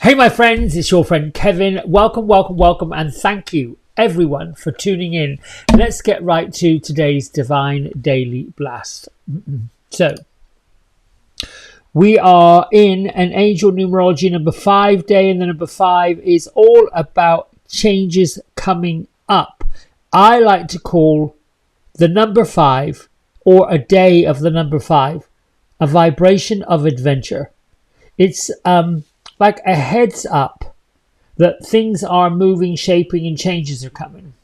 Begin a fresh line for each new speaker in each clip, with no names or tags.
Hey my friends, it's your friend Kevin. Welcome, and thank you everyone for tuning in. Let's get right to today's Divine Daily Blast. So, we are in an angel numerology number 5 day, and the number 5 is all about changes coming up. I like to call the number 5, or a day of the number 5, a vibration of adventure. It's like a heads up that things are moving, shaping, and changes are coming.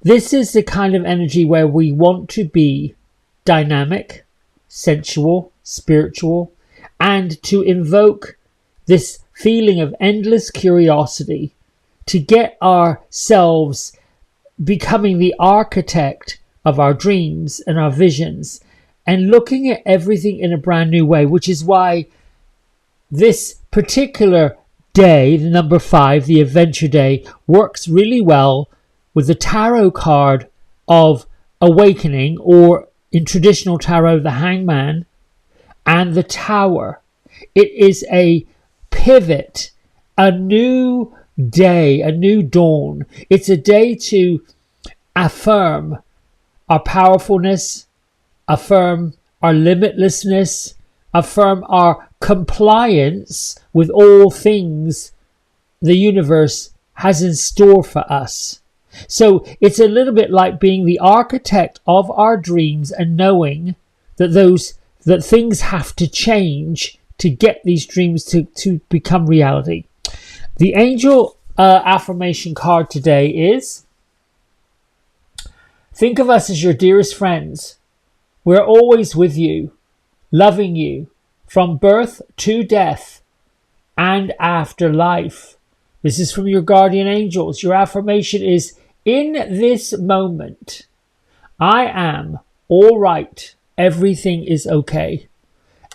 This is the kind of energy where we want to be dynamic, sensual, spiritual, and to invoke this feeling of endless curiosity to get ourselves becoming the architect of our dreams and our visions and looking at everything in a brand new way, which is why this particular day, the number 5, the adventure day, works really well with the tarot card of awakening, or in traditional tarot, the hangman, and the tower. It is a pivot, a new day, a new dawn. It's a day to affirm our powerfulness, affirm our limitlessness, affirm our compliance with all things the universe has in store for us. So it's a little bit like being the architect of our dreams and knowing that things have to change to get these dreams to become reality. The angel affirmation card today is: think of us as your dearest friends. We're always with you, loving you, from birth to death and after life. This is from your guardian angels. Your affirmation is: in this moment, I am all right. Everything is okay.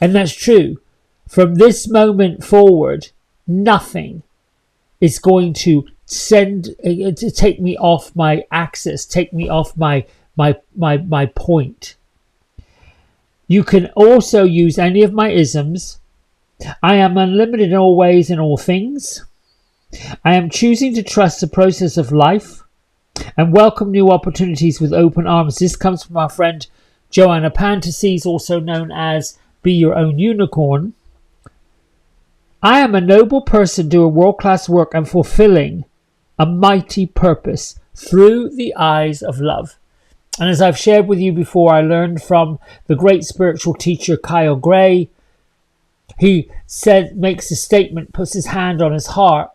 And that's true. From this moment forward, nothing is going to take me off my axis, take me off my point. You can also use any of my isms. I am unlimited in all ways and all things. I am choosing to trust the process of life and welcome new opportunities with open arms. This comes from our friend Joanna Pantases, also known as Be Your Own Unicorn. I am a noble person doing world-class work and fulfilling a mighty purpose through the eyes of love. And as I've shared with you before, I learned from the great spiritual teacher Kyle Gray. He makes a statement, puts his hand on his heart,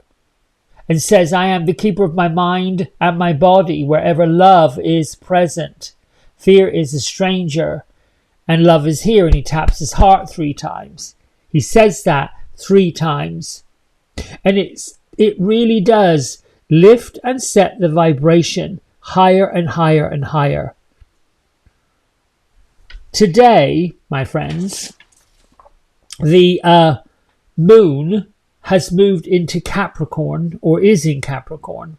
and says, I am the keeper of my mind and my body. Wherever love is present, fear is a stranger, and love is here. And he taps his heart 3 times. He says that 3 times. And it really does lift and set the vibration higher and higher and higher. Today, my friends, the moon has moved into Capricorn, or is in Capricorn,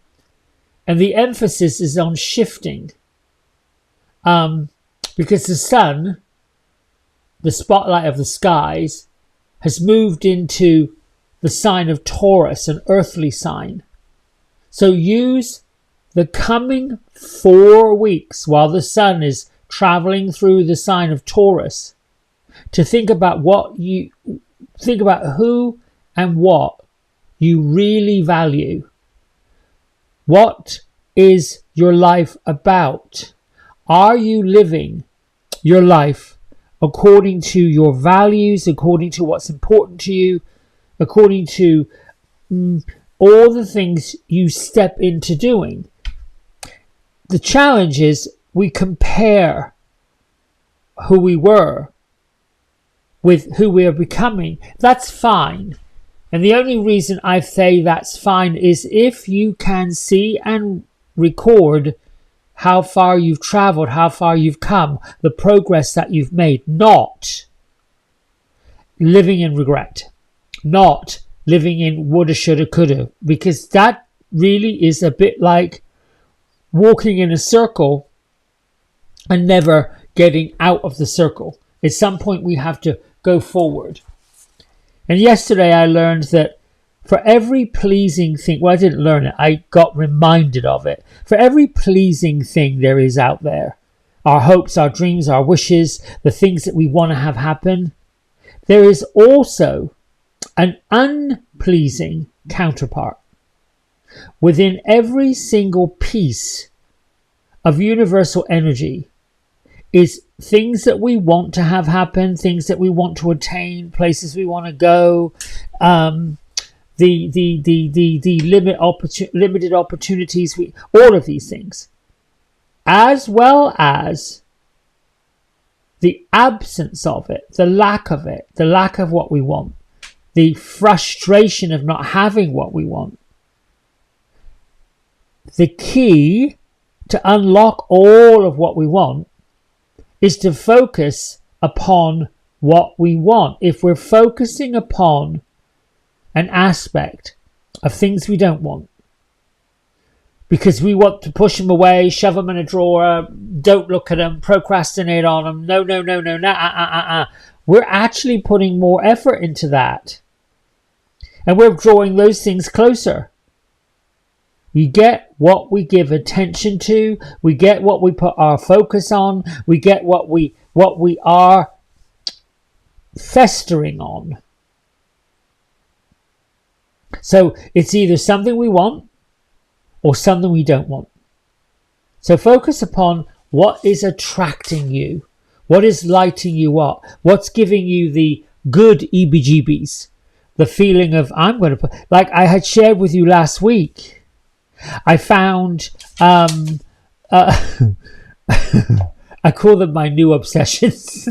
and the emphasis is on shifting, because the sun, the spotlight of the skies, has moved into the sign of Taurus, an earthly sign. So use the coming 4 weeks while the sun is traveling through the sign of Taurus to think about who and what you really value. What is your life about? Are you living your life according to your values, according to what's important to you, according to all the things you step into doing? The challenge is we compare who we were with who we are becoming. That's fine. And the only reason I say that's fine is if you can see and record how far you've traveled, how far you've come, the progress that you've made, not living in regret, not living in woulda, shoulda, coulda, because that really is a bit like walking in a circle and never getting out of the circle. At some point we have to go forward. And yesterday I learned that for every pleasing thing, well, I didn't learn it, I got reminded of it. For every pleasing thing there is out there, our hopes, our dreams, our wishes, the things that we want to have happen, there is also an unpleasing counterpart. Within every single piece of universal energy is things that we want to have happen, things that we want to attain, places we want to go, the limited opportunities, all of these things, as well as the absence of it, the lack of it, the lack of what we want, the frustration of not having what we want. The key to unlock all of what we want is to focus upon what we want. If we're focusing upon an aspect of things we don't want, because we want to push them away, shove them in a drawer, don't look at them, procrastinate on them, no, we're actually putting more effort into that. And we're drawing those things closer. We get what we give attention to. We get what we put our focus on. We get what we are festering on. So it's either something we want or something we don't want. So focus upon what is attracting you, what is lighting you up, what's giving you the good EBGBs, the feeling of I'm going to put, like I had shared with you last week. I found, I call them my new obsessions,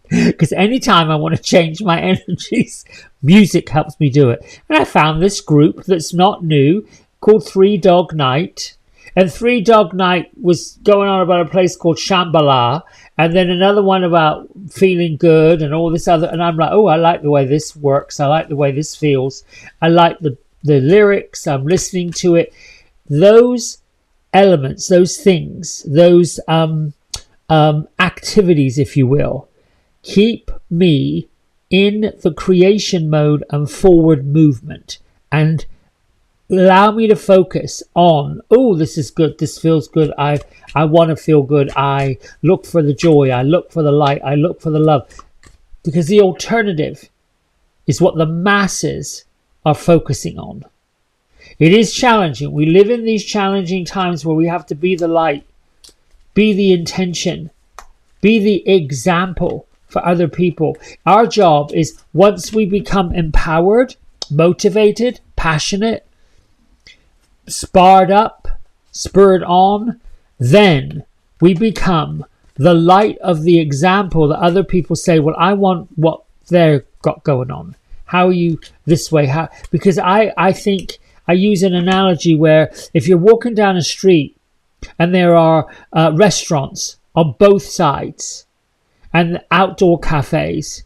because anytime I want to change my energies, music helps me do it. And I found this group that's not new called Three Dog Night. And Three Dog Night was going on about a place called Shambhala, and then another one about feeling good and all this other. And I'm like, oh, I like the way this works. I like the way this feels. I like the lyrics. I'm listening to it. Those elements, those things, those activities, if you will, keep me in the creation mode and forward movement, and allow me to focus on, oh, this is good, this feels good, I want to feel good, I look for the joy, I look for the light, I look for the love. Because the alternative is what the masses are focusing on. It is challenging. We live in these challenging times where we have to be the light, be the intention, be the example for other people. Our job is, once we become empowered, motivated, passionate, spurred on, then we become the light of the example that other people say, well, I want what they've got going on. How are you this way? How? Because I think I use an analogy where if you're walking down a street and there are restaurants on both sides and outdoor cafes,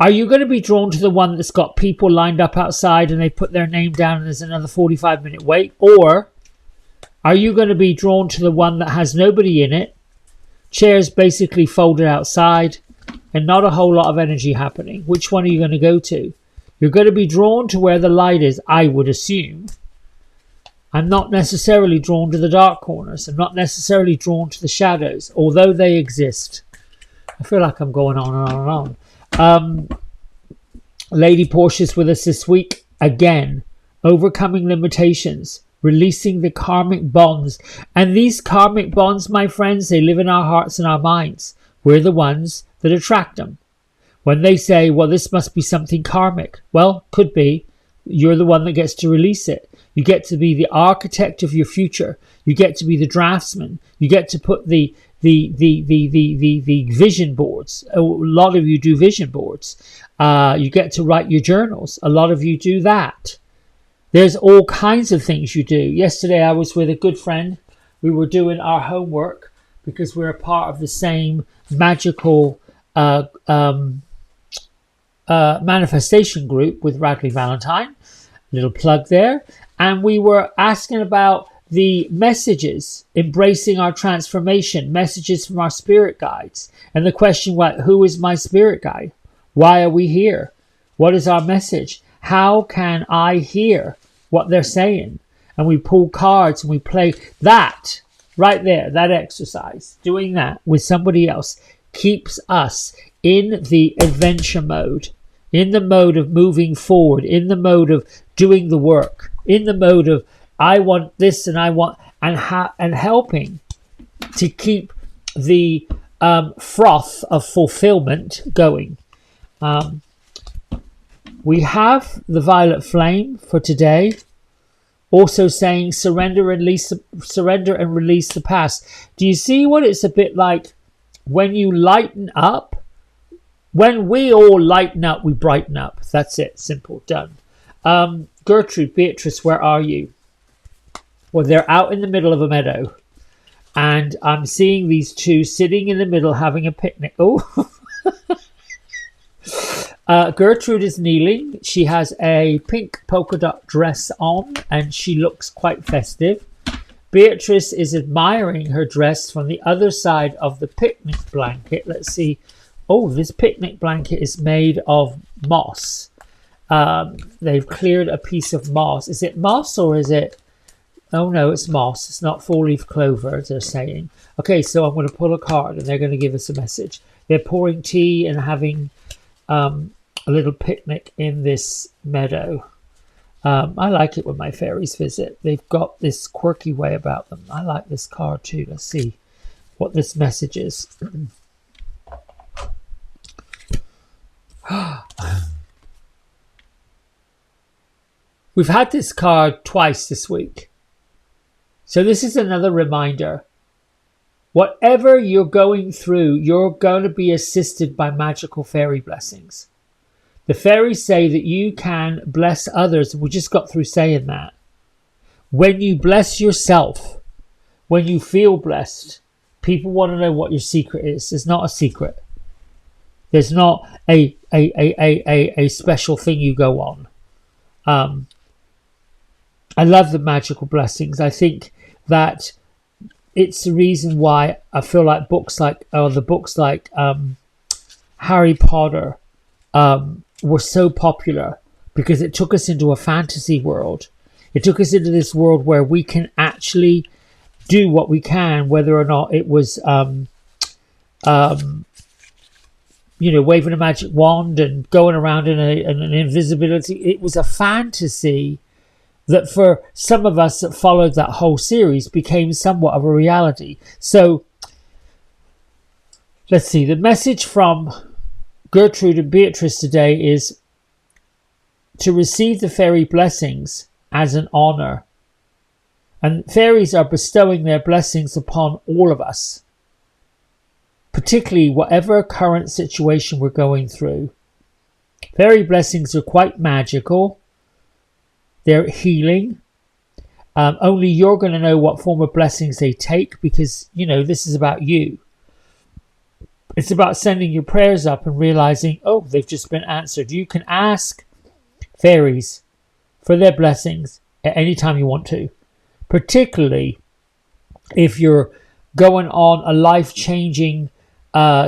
are you going to be drawn to the one that's got people lined up outside and they put their name down and there's another 45-minute wait? Or are you going to be drawn to the one that has nobody in it, chairs basically folded outside, and not a whole lot of energy happening? Which one are you going to go to? You're going to be drawn to where the light is, I would assume. I'm not necessarily drawn to the dark corners. I'm not necessarily drawn to the shadows, although they exist. I feel like I'm going on and on and on. Lady Portia's with us this week again. Overcoming limitations, releasing the karmic bonds. And these karmic bonds, my friends, they live in our hearts and our minds. We're the ones that attract them. When they say, well, this must be something karmic. Well, could be. You're the one that gets to release it. You get to be the architect of your future. You get to be the draftsman. You get to put the vision boards. A lot of you do vision boards. You get to write your journals. A lot of you do that. There's all kinds of things you do. Yesterday I was with a good friend. We were doing our homework because we're a part of the same magical manifestation group with Radley Valentine. Little plug there. And we were asking about the messages, embracing our transformation, messages from our spirit guides. And the question was, who is my spirit guide? Why are we here? What is our message? How can I hear what they're saying? And we pull cards and we play that right there, that exercise. Doing that with somebody else keeps us in the adventure mode, in the mode of moving forward, in the mode of doing the work, in the mode of I want this and I want, and helping to keep the froth of fulfillment going. We have the violet flame for today, also saying surrender and release the past. Do you see what it's a bit like when you lighten up? When we all lighten up, we brighten up. That's it. Simple. Done. Gertrude, Beatrice, where are you? Well, they're out in the middle of a meadow. And I'm seeing these two sitting in the middle having a picnic. Oh, Gertrude is kneeling. She has a pink polka dot dress on and she looks quite festive. Beatrice is admiring her dress from the other side of the picnic blanket. Let's see. Oh, this picnic blanket is made of moss. They've cleared a piece of moss. Is it moss or is it... Oh no, it's moss. It's not four-leaf clover, as they're saying. Okay, so I'm going to pull a card and they're going to give us a message. They're pouring tea and having a little picnic in this meadow. I like it when my fairies visit. They've got this quirky way about them. I like this card too. Let's see what this message is. We've had this card twice this week. So this is another reminder. Whatever you're going through, you're going to be assisted by magical fairy blessings. The fairies say that you can bless others. We just got through saying that. When you bless yourself, when you feel blessed, people want to know what your secret is. It's not a secret. There's not a special thing you go on. I love the magical blessings. I think that it's the reason why I feel like books like Harry Potter were so popular, because it took us into a fantasy world. It took us into this world where we can actually do what we can, whether or not it was waving a magic wand and going around in an invisibility. It was a fantasy that for some of us that followed that whole series became somewhat of a reality. So let's see. The message from Gertrude and Beatrice today is to receive the fairy blessings as an honour. And fairies are bestowing their blessings upon all of us, particularly whatever current situation we're going through. Fairy blessings are quite magical. They're healing. Only you're going to know what form of blessings they take, because, this is about you. It's about sending your prayers up and realizing, oh, they've just been answered. You can ask fairies for their blessings at any time you want to, particularly if you're going on a life-changing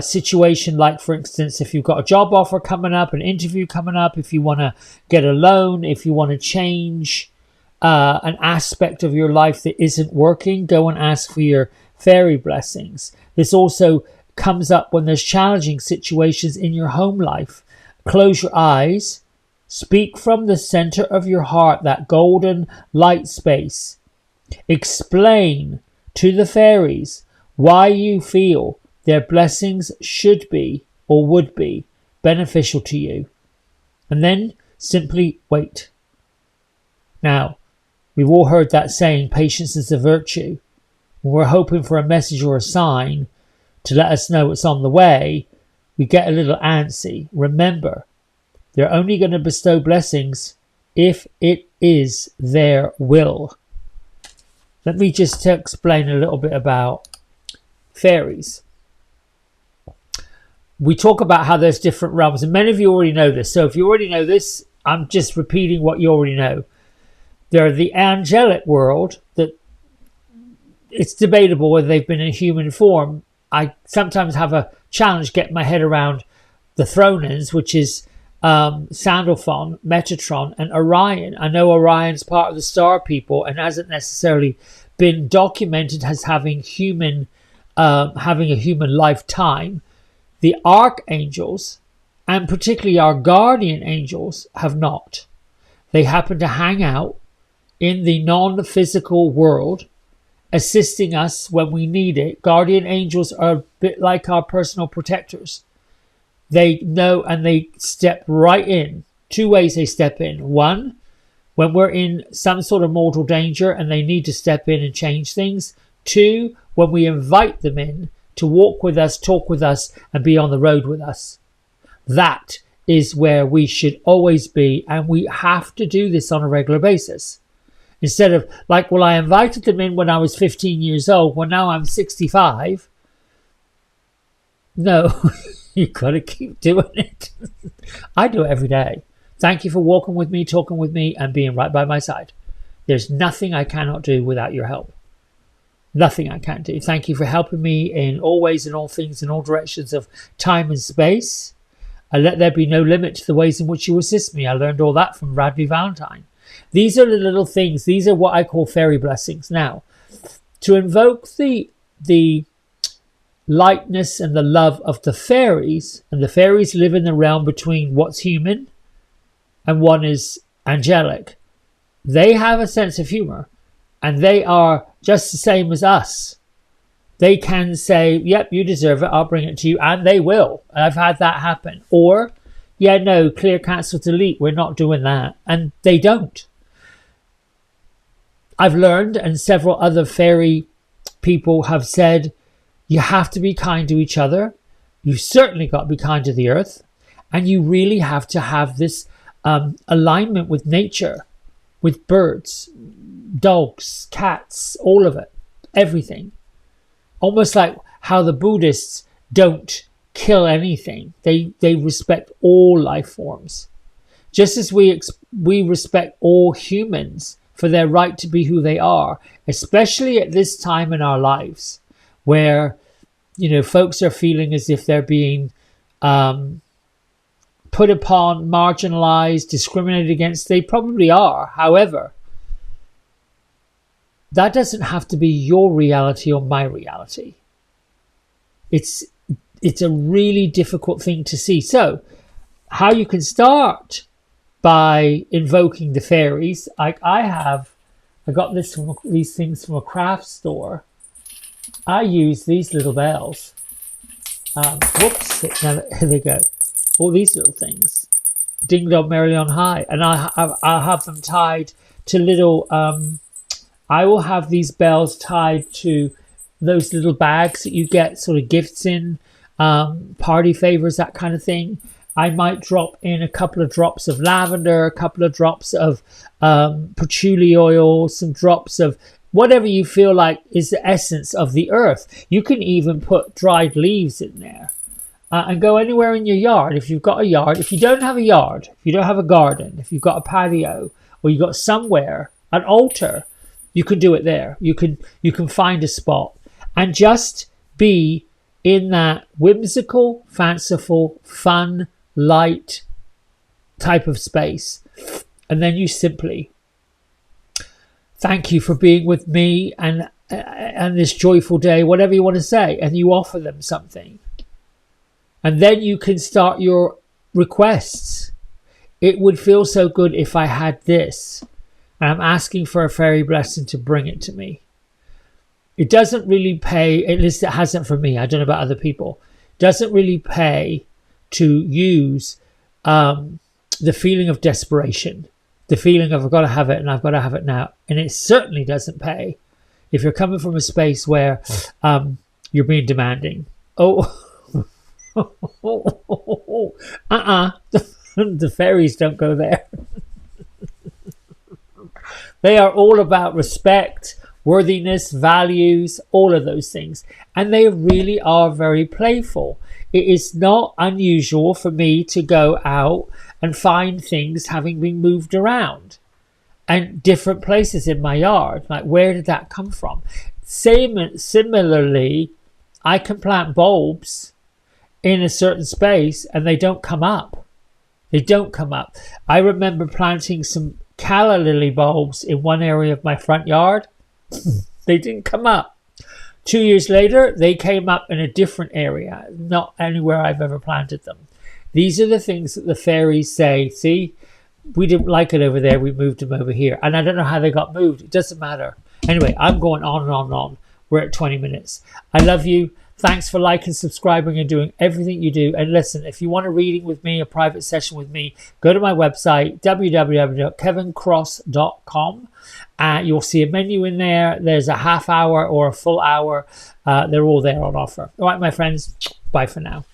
situation, like, for instance, if you've got a job offer coming up, an interview coming up, if you want to get a loan, if you want to change an aspect of your life that isn't working, go and ask for your fairy blessings. This also comes up when there's challenging situations in your home life. Close your eyes, speak from the center of your heart, that golden light space. Explain to the fairies why you feel their blessings should be or would be beneficial to you. And then simply wait. Now, we've all heard that saying, patience is a virtue. When we're hoping for a message or a sign to let us know it's on the way, we get a little antsy. Remember, they're only going to bestow blessings if it is their will. Let me just explain a little bit about fairies. We talk about how there's different realms, and many of you already know this. So if you already know this, I'm just repeating what you already know. There's the angelic world, that it's debatable whether they've been in human form. I sometimes have a challenge getting my head around the thronins, which is Sandalphon, Metatron, and Orion. I know Orion's part of the star people and hasn't necessarily been documented as having a human lifetime. The archangels, and particularly our guardian angels, have not. They happen to hang out in the non-physical world, assisting us when we need it. Guardian angels are a bit like our personal protectors. They know and they step right in. Two ways they step in. One, when we're in some sort of mortal danger and they need to step in and change things. Two, when we invite them in to walk with us, talk with us, and be on the road with us. That is where we should always be, and we have to do this on a regular basis. Instead of like, well, I invited them in when I was 15 years old. Well, now I'm 65. No, you got to keep doing it. I do it every day. Thank you for walking with me, talking with me, and being right by my side. There's nothing I cannot do without your help. Nothing I can't do. Thank you for helping me in all ways and all things in all directions of time and space. And let there be no limit to the ways in which you assist me. I learned all that from Radley Valentine. These are the little things. These are what I call fairy blessings. Now, to invoke the lightness and the love of the fairies, and the fairies live in the realm between what's human and one is angelic. They have a sense of humor, and they are just the same as us. They can say, yep, you deserve it, I'll bring it to you, and they will. I've had that happen. Or, yeah, no, clear, cancel, delete, we're not doing that. And they don't. I've learned, and several other fairy people have said, you have to be kind to each other. You certainly got to be kind to the earth. And you really have to have this alignment with nature, with birds, dogs, cats, all of it, everything. Almost like how the Buddhists don't kill anything. They respect all life forms. Just as we respect all humans for their right to be who they are, especially at this time in our lives where, you know, folks are feeling as if they're being put upon, marginalized, discriminated against. They probably are. However, that doesn't have to be your reality or my reality. It's a really difficult thing to see. So, how you can start by invoking the fairies. Like I got these things from a craft store. I use these little bells. Whoops! Now here they go. All these little things. Ding dong merrily on high, and I'll have them tied to little. I will have these bells tied to those little bags that you get sort of gifts in, party favors, that kind of thing. I might drop in a couple of drops of lavender, a couple of drops of patchouli oil, some drops of whatever you feel like is the essence of the earth. You can even put dried leaves in there and go anywhere in your yard. If you've got a yard, if you don't have a yard, if you don't have a garden, if you've got a patio or you've got somewhere, an altar, you can do it there. You can find a spot and just be in that whimsical, fanciful, fun, light type of space. And then you simply thank you for being with me and this joyful day, whatever you want to say, and you offer them something. And then you can start your requests. It would feel so good if I had this. And I'm asking for a fairy blessing to bring it to me. It doesn't really pay, at least it hasn't for me, I don't know about other people, doesn't really pay to use the feeling of desperation, the feeling of I've got to have it and I've got to have it now. And it certainly doesn't pay if you're coming from a space where you're being demanding. The fairies don't go there. They are all about respect, worthiness, values, all of those things. And they really are very playful. It is not unusual for me to go out and find things having been moved around and different places in my yard. Like, where did that come from? Similarly, I can plant bulbs in a certain space and they don't come up. They don't come up. I remember planting some calla lily bulbs in one area of my front yard. They didn't come up. 2 years later, they came up in a different area, not anywhere I've ever planted them. These are the things that the fairies say, see, we didn't like it over there, we moved them over here. And I don't know how they got moved. It doesn't matter. Anyway, I'm going on and on and on. We're at 20 minutes. I love you. Thanks for liking, subscribing, and doing everything you do. And listen, if you want a reading with me, a private session with me, go to my website, www.kevincross.com. You'll see a menu in there. There's a half hour or a full hour. They're all there on offer. All right, my friends. Bye for now.